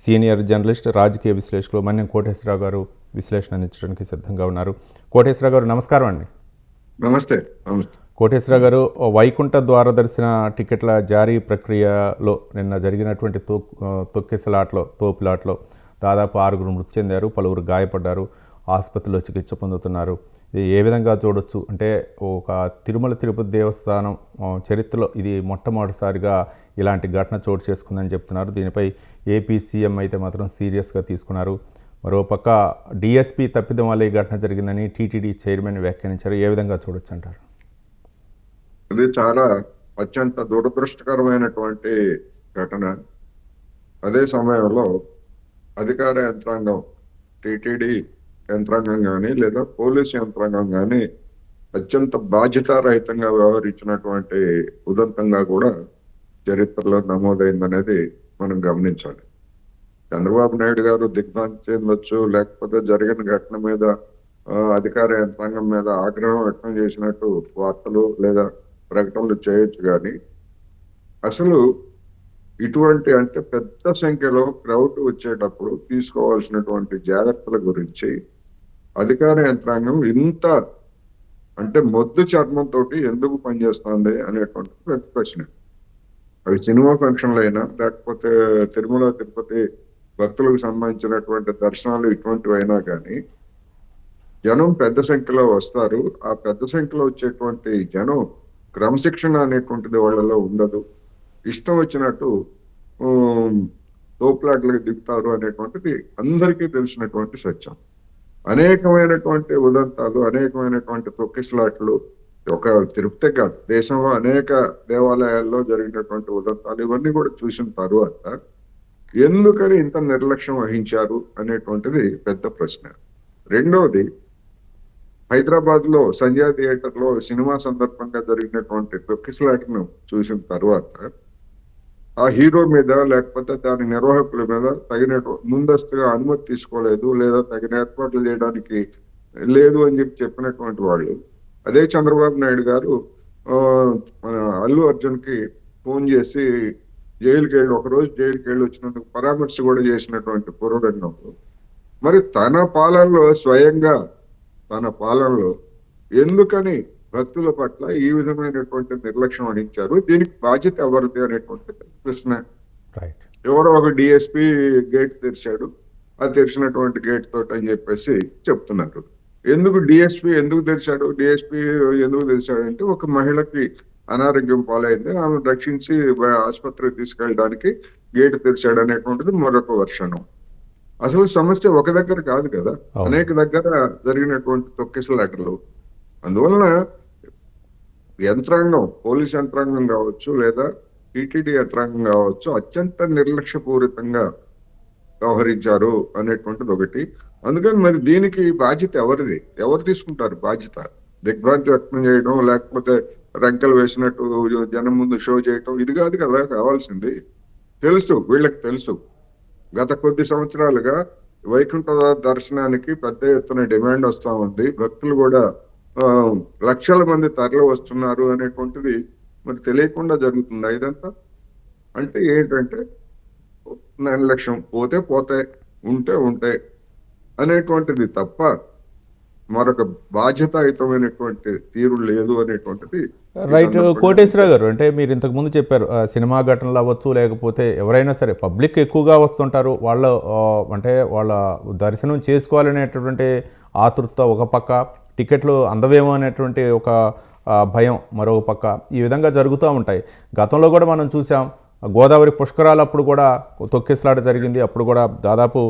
Senior journalist, రాజకీయ విశ్లేషకులు మన్యం కోటేశ్వరరావు గారు విశ్లేషణ అందించడానికి సిద్ధంగా ఉన్నారు. కోటేశ్వరరావు గారు నమస్కారం అండి. నమస్తే. కోటేశ్వరరావు గారు, వైకుంఠ ద్వార దర్శన టికెట్ల జారీ ప్రక్రియలో నిన్న జరిగినటువంటి తోపులాట్లో దాదాపు 6 మృతి చెందారు, పలువురు గాయపడ్డారు, ఆసుపత్రిలో చికిత్స పొందుతున్నారు. ఇది ఏ విధంగా చూడొచ్చు అంటే, ఒక తిరుమల తిరుపతి దేవస్థానం చరిత్రలో ఇది మొట్టమొదటిసారిగా ఇలాంటి ఘటన చోటు చేసుకుందని చెప్తున్నారు. దీనిపై ఏపీ సీఎం అయితే మాత్రం సీరియస్గా తీసుకున్నారు. మరోపక్క డిఎస్పీ తప్పిదం వల్ల ఈ ఘటన జరిగిందని టీటీడీ చైర్మన్ వ్యాఖ్యానించారు. ఏ విధంగా చూడొచ్చు అంటారు? ఇది చాలా అత్యంత దురదృష్టకరమైనటువంటి ఘటన. అదే సమయంలో అధికార యంత్రాంగం, టీటీడీ యంత్రాంగం కానీ లేదా పోలీసు యంత్రాంగం కానీ అత్యంత బాధ్యతారహితంగా వ్యవహరించినటువంటి ఉదంతంగా కూడా చరిత్రలో నమోదైందనేది మనం గమనించాలి. చంద్రబాబు నాయుడు గారు దిగ్భ్రాంతి చెందొచ్చు, లేకపోతే జరిగిన ఘటన మీద అధికార యంత్రాంగం మీద ఆగ్రహం వ్యక్తం చేసినట్టు వార్తలు లేదా ప్రకటనలు చేయొచ్చు. కానీ అసలు ఇటువంటి అంటే పెద్ద సంఖ్యలో క్రౌడ్ వచ్చేటప్పుడు తీసుకోవాల్సినటువంటి జాగ్రత్తల గురించి అధికార యంత్రాంగం ఇంత అంటే మొద్దు చర్మంతో ఎందుకు పనిచేస్తుంది అనేటువంటి పెద్ద ప్రశ్న. అవి సినిమా ఫంక్షన్లు అయినా, లేకపోతే తిరుమల తిరుపతి భక్తులకు సంబంధించినటువంటి దర్శనాలు ఇటువంటివి అయినా కానీ జనం పెద్ద సంఖ్యలో వస్తారు. ఆ పెద్ద సంఖ్యలో వచ్చేటువంటి జనం క్రమశిక్షణ అనేటువంటిది వాళ్ళలో ఉండదు. ఇష్టం వచ్చినట్టు తోపులాట్లకు దిగుతారు అనేటువంటిది అందరికీ తెలిసినటువంటి సత్యం. అనేకమైనటువంటి ఉదంతాలు, అనేకమైనటువంటి తొక్కిసలాట్లు, ఒక తిరుపతి కాదు, దేశంలో అనేక దేవాలయాల్లో జరిగినటువంటి ఉదంతాలు ఇవన్నీ కూడా చూసిన తరువాత ఎందుకని ఇంత నిర్లక్ష్యం వహించారు అనేటువంటిది పెద్ద ప్రశ్న. రెండవది, హైదరాబాద్ లో సంజయ్ థియేటర్ లో సినిమా సందర్భంగా జరిగినటువంటి తొక్కిసలాటను చూసిన తర్వాత ఆ హీరో మీద లేకపోతే దాని నిర్వాహకుల మీద తగిన ముందస్తుగా అనుమతి తీసుకోలేదు, లేదా తగిన ఏర్పాట్లు చేయడానికి లేదు అని చెప్పినటువంటి వాళ్ళు అదే చంద్రబాబు నాయుడు గారు మన అల్లు అర్జున్ కి ఫోన్ చేసి జైలుకి వెళ్ళి ఒకరోజు జైలుకి వెళ్ళి వచ్చినందుకు పరామర్శ కూడా చేసినటువంటి పూర్వరంగంలో, మరి తన పాలనలో ఎందుకని భక్తుల పట్ల ఈ విధమైనటువంటి నిర్లక్ష్యం వహించారు, దీనికి బాధ్యత ఎవరిది అనేటువంటి ప్రశ్న. ఎవరో ఒక డిఎస్పీ గేట్ తెరిచాడు, ఆ తెరిచినటువంటి గేట్ తోటి అని చెప్పేసి చెప్తున్నారు. ఎందుకు డిఎస్పీ ఎందుకు తెరిచాడు అంటే, ఒక మహిళకి అనారోగ్యం పాలైంది, ఆమెను రక్షించి ఆసుపత్రికి తీసుకెళ్ళడానికి గేట్ తెరిచాడు అనేటువంటిది మరొక వర్షనం. అసలు సమస్య ఒక దగ్గర కాదు కదా, అనేక దగ్గర జరిగినటువంటి తొక్కిసలాటలు. అందువలన యంత్రాంగం, పోలీస్ యంత్రాంగం కావచ్చు లేదా టీటీడీ యంత్రాంగం కావచ్చు, అత్యంత నిర్లక్ష్యపూరితంగా వ్యవహరించారు అనేటువంటిది ఒకటి. అందుకని మరి దీనికి బాధ్యత ఎవరిది? ఎవరు తీసుకుంటారు బాధ్యత? దిగ్భ్రాంతి వ్యక్తం చేయడం, లేకపోతే రంకెలు వేసినట్టు జనం ముందు షో చేయటం, ఇది కాదు కదా కావాల్సింది. వీళ్ళకి తెలుసు గత కొద్ది సంవత్సరాలుగా వైకుంఠ దర్శనానికి పెద్ద ఎత్తున డిమాండ్ వస్తా ఉంది, భక్తులు కూడా లక్షల మంది తరలి వస్తున్నారు అనేటువంటిది మరి తెలియకుండా జరుగుతుంది. ఇదంతా అంటే ఏంటంటే నిర్లక్ష్యం, పోతే ఉంటే అనేటువంటిది తప్ప మరొక బాధ్యతాయుతమైనటువంటి తీరు లేదు అనేటువంటిది. రైట్ కోటేశ్వరరావు గారు, అంటే మీరు ఇంతకు ముందు చెప్పారు సినిమా ఘటనలు అవ్వచ్చు, లేకపోతే ఎవరైనా సరే పబ్లిక్ ఎక్కువగా వస్తుంటారు, వాళ్ళ దర్శనం చేసుకోవాలనేటటువంటి ఆతృత ఒక పక్క, టికెట్లు అందవేమో అనేటువంటి ఒక భయం మరో పక్క, ఈ విధంగా జరుగుతూ ఉంటాయి. గతంలో కూడా మనం చూసాం, గోదావరి పుష్కరాలప్పుడు కూడా తొక్కిసలాట జరిగింది, అప్పుడు కూడా దాదాపు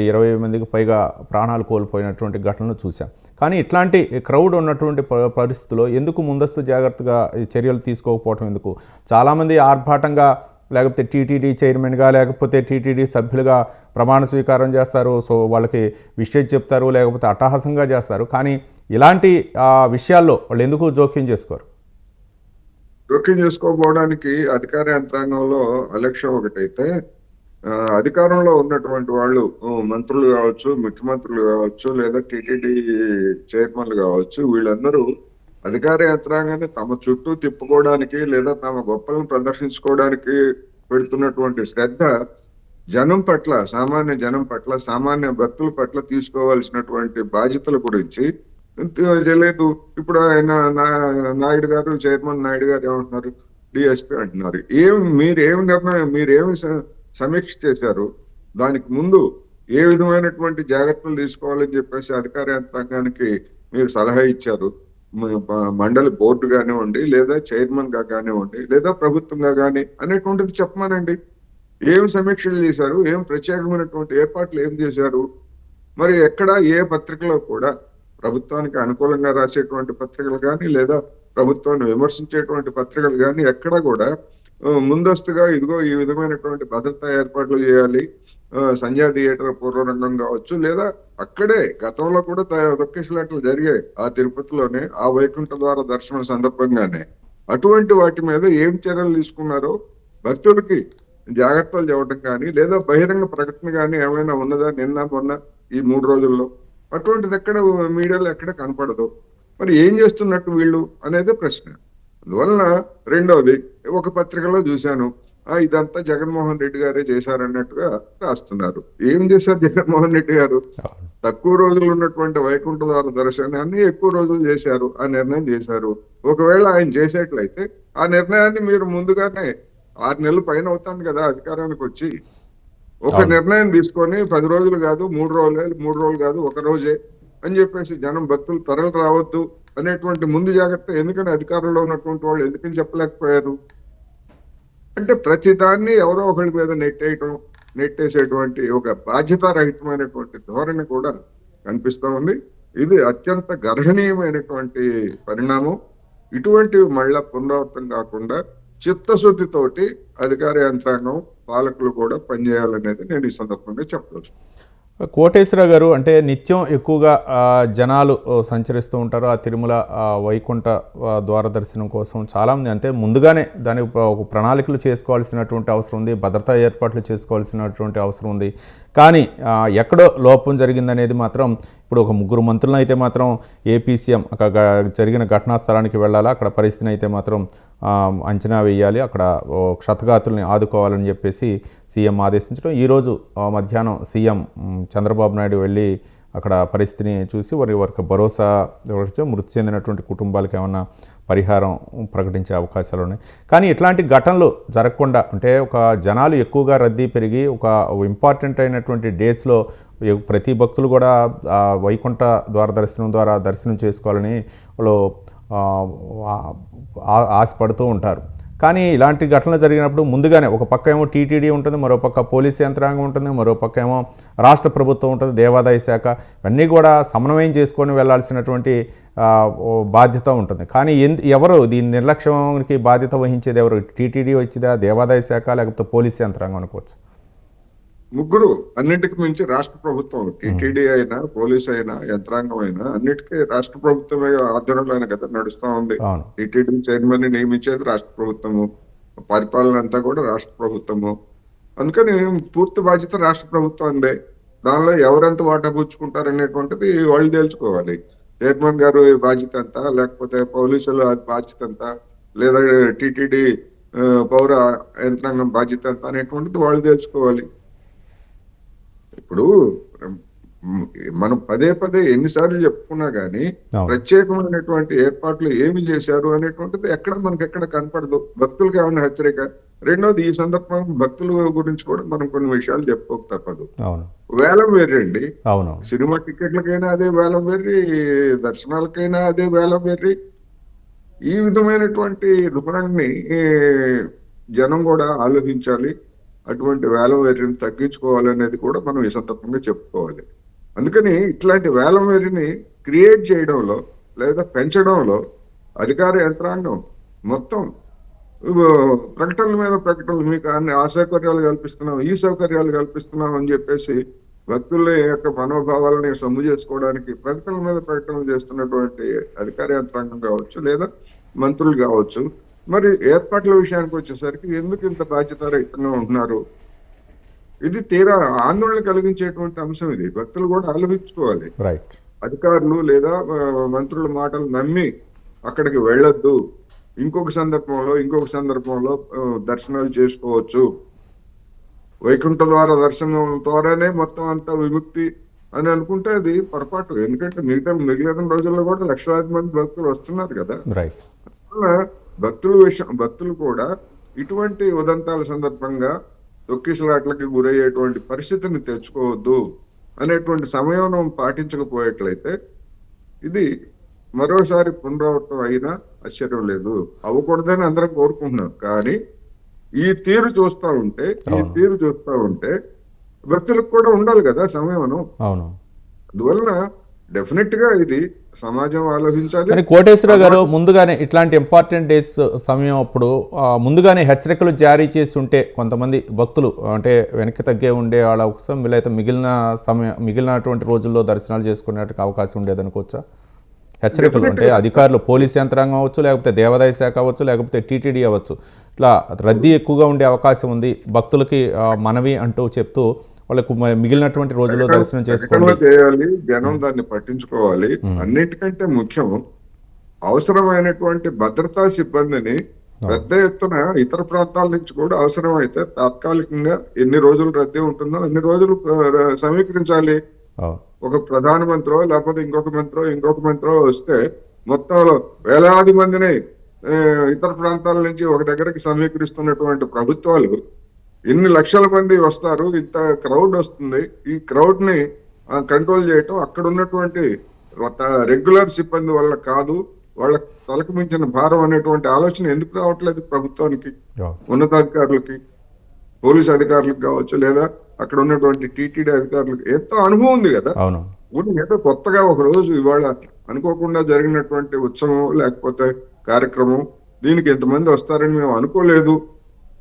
20 మందికి పైగా ప్రాణాలు కోల్పోయినటువంటి ఘటనలు చూసాం. కానీ ఇట్లాంటి క్రౌడ్ ఉన్నటువంటి పరిస్థితుల్లో ఎందుకు ముందస్తు జాగ్రత్తగా చర్యలు తీసుకోకపోవటం ఎందుకు? చాలామంది ఆర్భాటంగా, లేకపోతే టీటీడీ చైర్మన్గా, లేకపోతే టీటీడీ సభ్యులుగా ప్రమాణ స్వీకారం చేస్తారు, సో వాళ్ళకి విషయం చెప్తారు, లేకపోతే అట్టహాసంగా చేస్తారు. కానీ ఇలాంటి విషయాల్లో వాళ్ళు ఎందుకు జోక్యం చేసుకోకపోవడానికి అధికార యంత్రాంగంలో అలక్ష్యం ఒకటైతే, అధికారంలో ఉన్నటువంటి వాళ్ళు మంత్రులు కావచ్చు, ముఖ్యమంత్రులు కావచ్చు, లేదా టీటీడీ చైర్మన్లు కావచ్చు, వీళ్ళందరూ అధికార యంత్రాంగాన్ని తమ చుట్టూ తిప్పుకోవడానికి లేదా తమ గొప్పలను ప్రదర్శించుకోవడానికి పెడుతున్నటువంటి శ్రద్ధ జనం పట్ల, సామాన్య జనం పట్ల, సామాన్య భక్తుల పట్ల తీసుకోవాల్సినటువంటి బాధ్యతల గురించి తెలియదు. ఇప్పుడు ఆయన నాయుడు గారు, చైర్మన్ నాయుడు గారు ఏమంటున్నారు, డిఎస్పీ అంటున్నారు. మీరేం నిర్ణయం, మీరేమి సమీక్ష చేశారు? దానికి ముందు ఏ విధమైనటువంటి జాగ్రత్తలు తీసుకోవాలని చెప్పేసి అధికార యంత్రాంగానికి మీరు సలహా ఇచ్చారు? మండలి బోర్డు కానివ్వండి, లేదా చైర్మన్ గా కానివ్వండి, లేదా ప్రభుత్వంగా కానీ అనేటువంటిది చెప్పమానండి. ఏం సమీక్షలు చేశారు? ఏం ప్రత్యేకమైనటువంటి ఏర్పాట్లు ఏం చేశారు? మరి ఎక్కడ ఏ పత్రికలో కూడా ప్రభుత్వానికి అనుకూలంగా రాసేటువంటి పత్రికలు కానీ, లేదా ప్రభుత్వాన్ని విమర్శించేటువంటి పత్రికలు కానీ ఎక్కడ కూడా ముందస్తుగా ఇదిగో ఈ విధమైనటువంటి భద్రతా ఏర్పాట్లు చేయాలి, సంధ్యా థియేటర్ పూర్వరంగం కావచ్చు, లేదా అక్కడే గతంలో కూడా తొక్కిసలాటలు జరిగాయి ఆ తిరుపతిలోనే, ఆ వైకుంఠ ద్వార దర్శనం సందర్భంగానే. అటువంటి వాటి మీద ఏం చర్యలు తీసుకున్నారో భక్తులకి జాగ్రత్తలు చెప్పడం కానీ, లేదా బహిరంగ ప్రకటన కానీ ఏమైనా ఉన్నదా నిన్న మొన్న ఈ 3 రోజుల్లో? అటువంటిది ఎక్కడ మీడియాలో ఎక్కడ కనపడదు. మరి ఏం చేస్తున్నట్టు వీళ్ళు అనేది ప్రశ్న. అందువలన రెండవది, ఒక పత్రికలో చూశాను, ఇదంతా జగన్మోహన్ రెడ్డి గారే చేశారన్నట్టుగా రాస్తున్నారు. ఏం చేశారు జగన్మోహన్ రెడ్డి గారు? తక్కువ రోజులు ఉన్నటువంటి వైకుంఠ ద్వార దర్శనాన్ని ఎక్కువ రోజులు చేశారు, ఆ నిర్ణయం చేశారు. ఒకవేళ ఆయన చేసేట్లయితే ఆ నిర్ణయాన్ని మీరు ముందుగానే 6 నెలల పైన అవుతుంది కదా అధికారానికి వచ్చి, ఒక నిర్ణయం తీసుకొని 10 రోజులు కాదు 3 రోజులే, 3 రోజులు కాదు 1 రోజే అని చెప్పేసి జనం భక్తులు తరలి రావద్దు అనేటువంటి ముందు జాగ్రత్త ఎందుకని అధికారంలో ఉన్నటువంటి వాళ్ళు ఎందుకని చెప్పలేకపోయారు? అంటే ప్రతి దాన్ని ఎవరో ఒకరి మీద నెట్టేసేటువంటి ఒక బాధ్యతారహితమైనటువంటి ధోరణి కూడా కనిపిస్తా ఉంది. ఇది అత్యంత గర్హనీయమైనటువంటి పరిణామం. ఇటువంటివి మళ్ళా పునరావృతం కాకుండా చిత్తశుద్ధితోటి అధికార యంత్రాంగం, పాలకులు కూడా పనిచేయాలనేది నేను ఈ సందర్భంగా చెప్పవచ్చు. కోటేశ్వర గారు, అంటే నిత్యం ఎక్కువగా జనాలు సంచరిస్తూ ఉంటారు ఆ తిరుమల వైకుంఠ ద్వార దర్శనం కోసం. చాలామంది అంటే ముందుగానే దానికి ఒక ప్రణాళికలు చేసుకోవాల్సినటువంటి అవసరం ఉంది, భద్రతా ఏర్పాట్లు చేసుకోవాల్సినటువంటి అవసరం ఉంది. కానీ ఎక్కడో లోపం జరిగిందనేది మాత్రం, ఇప్పుడు ఒక 3 మంత్రులను అయితే మాత్రం ఏపీ సీఎం అక్కడ జరిగిన ఘటనా స్థలానికి వెళ్ళాలి, అక్కడ పరిస్థితిని అయితే మాత్రం అంచనా వేయాలి, అక్కడ క్షతగాతుల్ని ఆదుకోవాలని చెప్పేసి సీఎం ఆదేశించడం. ఈరోజు మధ్యాహ్నం సీఎం చంద్రబాబు నాయుడు వెళ్ళి అక్కడ పరిస్థితిని చూసి వారికి భరోసా మృతి చెందినటువంటి కుటుంబాలకు ఏమన్నా పరిహారం ప్రకటించే అవకాశాలు ఉన్నాయి. కానీ ఇట్లాంటి ఘటనలు జరగకుండా, అంటే ఒక జనాలు ఎక్కువగా రద్దీ పెరిగి ఒక ఇంపార్టెంట్ అయినటువంటి డేస్లో ప్రతి భక్తులు కూడా వైకుంఠ ద్వార దర్శనం ద్వారా దర్శనం చేసుకోవాలని వాళ్ళు ఆశపడుతూ ఉంటారు. కానీ ఇలాంటి ఘటనలు జరిగినప్పుడు ముందుగానే ఒక పక్క ఏమో టీటీడీ ఉంటుంది, మరో పక్క పోలీసు యంత్రాంగం ఉంటుంది, మరో పక్క ఏమో రాష్ట్ర ప్రభుత్వం ఉంటుంది, దేవాదాయ శాఖ, ఇవన్నీ కూడా సమన్వయం చేసుకొని వెళ్లాల్సినటువంటి బాధ్యత ఉంటుంది. కానీ ఎవరు దీని నిర్లక్ష్యానికి బాధ్యత వహించేది ఎవరు? టీటీడీ వచ్చిందా, దేవాదాయ శాఖ, లేకపోతే పోలీసు యంత్రాంగం అనుకోవచ్చు? ముగ్గురు. అన్నింటికి మించి రాష్ట్ర ప్రభుత్వం, టీటీడీ అయినా పోలీసు అయినా యంత్రాంగం అయినా అన్నిటికీ రాష్ట్ర ప్రభుత్వమే ఆధ్వర్యంలో కదా నడుస్తా ఉంది. టీటీడీ చైర్మన్ ని నియమించేది రాష్ట్ర ప్రభుత్వము, పరిపాలన అంతా కూడా రాష్ట్ర ప్రభుత్వము. అందుకని పూర్తి బాధ్యత రాష్ట్ర ప్రభుత్వం అందే. దానిలో ఎవరెంత వాటా పుచ్చుకుంటారు అనేటువంటిది వాళ్ళు తెలుసుకోవాలి. చైర్మన్ గారు బాధ్యత ఎంత, లేకపోతే పోలీసుల బాధ్యత ఎంత, లేదా టీటీడీ పౌర యంత్రాంగం బాధ్యత ఎంత అనేటువంటిది వాళ్ళు తెలుసుకోవాలి. ఇప్పుడు మనం పదే పదే ఎన్నిసార్లు చెప్పుకున్నా గానీ ప్రత్యేకమైనటువంటి ఏర్పాట్లు ఏమి చేశారు అనేటువంటిది ఎక్కడ మనకి ఎక్కడ కనపడదు. భక్తులకు ఏమైనా హెచ్చరిక. రెండోది, ఈ సందర్భం భక్తుల గురించి కూడా మనం కొన్ని విషయాలు చెప్పుకోక తప్పదు. వేలం వెర్రి అండి. సినిమా టికెట్లకైనా అదే వేలం వెర్రి, దర్శనాలకైనా అదే వేలం వెర్రి. ఈ విధమైనటువంటి ధోరణిని జనం కూడా ఆలోచించాలి. అటువంటి వేలం వెర్రిని తగ్గించుకోవాలనేది కూడా మనం ఈ సందర్భంగా చెప్పుకోవాలి. అందుకని ఇట్లాంటి వేలం వెర్రిని క్రియేట్ చేయడంలో లేదా పెంచడంలో అధికార యంత్రాంగం మొత్తం ప్రకటనల మీద ప్రకటనలు, మీకు అన్ని ఆ సౌకర్యాలు కల్పిస్తున్నాం, ఈ సౌకర్యాలు కల్పిస్తున్నాం అని చెప్పేసి భక్తుల యొక్క మనోభావాలని సొమ్ము చేసుకోవడానికి ప్రకటనల మీద ప్రకటనలు చేస్తున్నటువంటి అధికార యంత్రాంగం కావచ్చు, లేదా మంత్రులు కావచ్చు. మరి ఏర్పాట్ల విషయానికి వచ్చేసరికి ఎందుకు ఇంత బాధ్యతారహితంగా ఉంటున్నారు? ఇది తీరా ఆందోళన కలిగించేటువంటి అంశం. ఇది భక్తులు కూడా ఆలోచించుకోవాలి. అధికారులు లేదా మంత్రుల మాటలు నమ్మి అక్కడికి వెళ్ళొద్దు, ఇంకొక సందర్భంలో దర్శనాలు చేసుకోవచ్చు, వైకుంఠ ద్వారా దర్శనం ద్వారానే మొత్తం అంతా విముక్తి అని అనుకుంటే అది పొరపాటు. ఎందుకంటే మిగిలిన రోజుల్లో కూడా లక్షలాది మంది భక్తులు వస్తున్నారు కదా. రైట్. వల్ల భక్తులు కూడా ఇటువంటి ఉదంతాల సందర్భంగా తొక్కిసలాట్లకి గురయ్యేటువంటి పరిస్థితిని తెచ్చుకోవద్దు అనేటువంటి సమయం పాటించకపోయేట్లయితే ఇది మరోసారి పునరావృతం అయినా ఆశ్చర్యం లేదు. అవ్వకూడదని అందరం కోరుకుంటున్నారు. కానీ ఈ తీరు చూస్తా ఉంటే భక్తులకు కూడా ఉండాలి కదా సమయం. అవును. అందువలన డెఫినెట్ గా ఇది సమాజం ఆలోచించాలి. కానీ కోటేశ్వరరావు గారు ముందుగానే ఇట్లాంటి ఇంపార్టెంట్ డేస్ సమయం అప్పుడు ముందుగానే హెచ్చరికలు జారీ చేసి ఉంటే కొంతమంది భక్తులు అంటే వెనక్కి తగ్గే ఉండే వాళ్ళ అవకాశం, వీళ్ళైతే మిగిలినటువంటి రోజుల్లో దర్శనాలు చేసుకునేట్టుకు అవకాశం ఉండేదనుకోవచ్చా? హెచ్చరికలు అంటే అధికారులు, పోలీస్ యంత్రాంగం అవ్వచ్చు, లేకపోతే దేవాదాయ శాఖ అవ్వచ్చు, లేకపోతే టీటీడీ అవ్వచ్చు, ఇట్లా రద్దీ ఎక్కువగా ఉండే అవకాశం ఉంది, భక్తులకి మనవి అంటూ చెప్తూ వాళ్ళకు మిగిలినటువంటి రోజుల్లో దర్శనం చేసుకోవాలి చేయాలి, జనం దాన్ని పట్టించుకోవాలి. అన్నిటికంటే ముఖ్యం అవసరమైనటువంటి భద్రతా సిబ్బందిని పెద్ద ఎత్తున ఇతర ప్రాంతాల నుంచి కూడా అవసరమైతే తాత్కాలికంగా ఎన్ని రోజులు రద్దీ ఉంటుందో అన్ని రోజులు సమీకరించాలి. ఒక ప్రధానమంత్రో లేకపోతే ఇంకొక మంత్రో వస్తే మొత్తం వేలాది మందిని ఇతర ప్రాంతాల నుంచి ఒక దగ్గరికి సమీకరిస్తున్నటువంటి ప్రభుత్వాలు ఎన్ని లక్షల మంది వస్తారు, ఇంత క్రౌడ్ వస్తుంది, ఈ క్రౌడ్ ని కంట్రోల్ చేయటం అక్కడ ఉన్నటువంటి రెగ్యులర్ సిబ్బంది వల్ల కాదు, వాళ్ళ తలకు మించిన భారం అనేటువంటి ఆలోచన ఎందుకు రావట్లేదు ప్రభుత్వానికి, ఉన్నతాధికారులకి, పోలీస్ అధికారులకు కావచ్చు, లేదా అక్కడ ఉన్నటువంటి టీటీడీ అధికారులకు ఎంతో అనుభవం ఉంది కదా. ఏదో కొత్తగా ఒక రోజు ఇవాళ అనుకోకుండా జరిగినటువంటి ఉత్సవం లేకపోతే కార్యక్రమం, దీనికి ఎంతమంది వస్తారని మేము అనుకోలేదు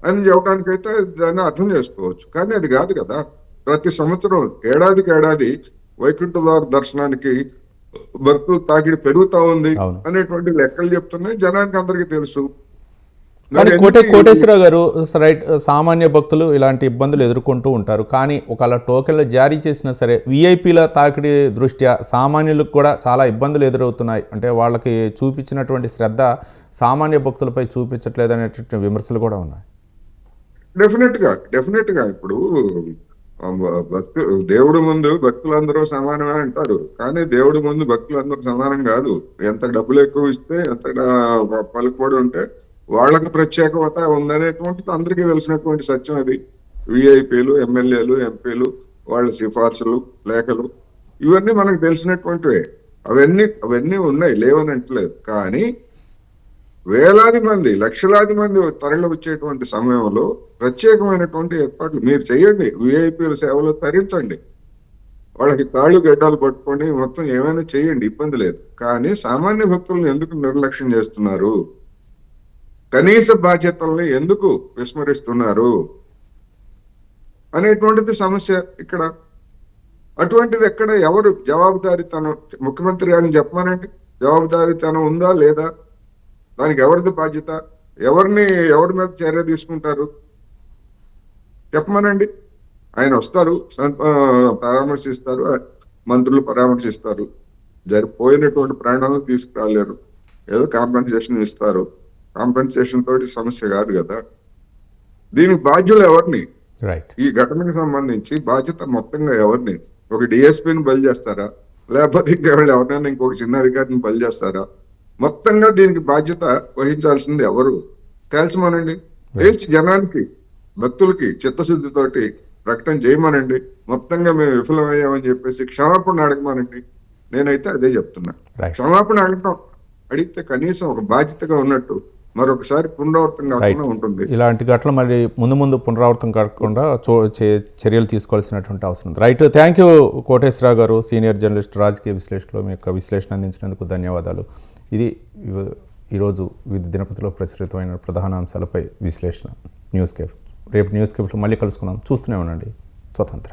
అని చెప్పడానికైతే దాన్ని అర్థం చేసుకోవచ్చు. కానీ అది కాదు కదా. ప్రతి సంవత్సరం ఏడాది వైకుంఠ ద్వార దర్శనానికి భక్తులు తాకిడి పెరుగుతా ఉంది అనేటువంటి లెక్కలు చెప్తున్నాయి, జనానికి అందరికీ తెలుసు. కానీ కోటేశ్వరరావు గారు, రైట్, సామాన్య భక్తులు ఇలాంటి ఇబ్బందులు ఎదుర్కొంటూ ఉంటారు. కానీ ఒకవేళ టోకెన్లు జారీ చేసినా సరే విఐపీల తాకిడి దృష్ట్యా సామాన్యులకు కూడా చాలా ఇబ్బందులు ఎదురవుతున్నాయి. అంటే వాళ్ళకి చూపించినటువంటి శ్రద్ధ సామాన్య భక్తులపై చూపించట్లేదు అనేటువంటి విమర్శలు కూడా ఉన్నాయి. డెఫినెట్ గా ఇప్పుడు దేవుడి ముందు భక్తులందరూ సమానమే అంటారు, కానీ దేవుడి ముందు భక్తులందరూ సమానం కాదు. ఎంత డబ్బులు ఎక్కువ ఇస్తే, ఎంత పలుకుబడి ఉంటే వాళ్ళకు ప్రత్యేకత ఉందనేటువంటిది అందరికీ తెలిసినటువంటి సత్యం. అది విఐపీలు, ఎమ్మెల్యేలు, ఎంపీలు, వాళ్ళ సిఫార్సులు, లేఖలు, ఇవన్నీ మనకు తెలిసినటువంటివే. అవన్నీ ఉన్నాయి, లేవని అంటలేదు. కానీ వేలాది మంది, లక్షలాది మంది తరలి వచ్చేటువంటి సమయంలో ప్రత్యేకమైనటువంటి ఏర్పాట్లు మీరు చేయండి. విఐపీల సేవలు తరించండి, వాళ్ళకి కాళ్ళు గడ్డాలు పట్టుకొని మొత్తం ఏమైనా చేయండి, ఇబ్బంది లేదు. కానీ సామాన్య భక్తులను ఎందుకు నిర్లక్ష్యం చేస్తున్నారు, కనీస బాధ్యతల్ని ఎందుకు విస్మరిస్తున్నారు అనేటువంటిది సమస్య ఇక్కడ. అటువంటిది ఎక్కడ ఎవరు జవాబుదారీతనం, ముఖ్యమంత్రి గారిని చెప్పమనండి, జవాబుదారీతనం ఉందా లేదా, దానికి ఎవరిది బాధ్యత, ఎవరి మీద చర్య తీసుకుంటారు చెప్పమనండి. ఆయన వస్తారు, పరామర్శిస్తారు, మంత్రులు పరామర్శిస్తారు, జరిపోయినటువంటి ప్రాణాలను తీసుకురాలేరు, ఏదో కాంపెన్సేషన్ ఇస్తారు. కాంపెన్సేషన్ తోటి సమస్య కాదు కదా. దీనికి బాధ్యులు ఎవరిని, ఈ ఘటనకు సంబంధించి బాధ్యత మొత్తంగా ఎవరిని, ఒక డిఎస్పీని బలి చేస్తారా, లేకపోతే ఎవరైనా ఇంకొక చిన్న అధికారిని బలి చేస్తారా? మొత్తంగా దీనికి బాధ్యత వహించాల్సింది ఎవరు తేల్చమనండి. తేల్చి జనానికి, భక్తులకి చిత్తశుద్ధితోటి ప్రకటన చేయమనండి. మొత్తంగా మేము విఫలమయ్యామని చెప్పేసి క్షమాపణ అడగమనండి. నేనైతే అదే చెప్తున్నా. క్షమాపణ అడిగితే కనీసం ఒక బాధ్యతగా ఉన్నట్టు మరొకసారి పునరావృతం కాకుండా ఉంటుంది. ఇలాంటి ఘటనలు మరి ముందు పునరావృతం కాకుండా చర్యలు తీసుకోవాల్సినటువంటి అవసరం ఉంది. రైట్, థ్యాంక్ యూ కోటేశ్వరరావు గారు, సీనియర్ జర్నలిస్ట్, రాజకీయ విశ్లేషకులు. మీ యొక్క విశ్లేషణ అందించినందుకు ధన్యవాదాలు. ఇది ఈరోజు వివిధ దినపత్రికలో ప్రచురితమైన ప్రధాన అంశాలపై విశ్లేషణ. News cafe. రేపు న్యూస్ కేఫ్లో మళ్ళీ కలుసుకుందాం. చూస్తూనే ఉండండి స్వతంత్ర.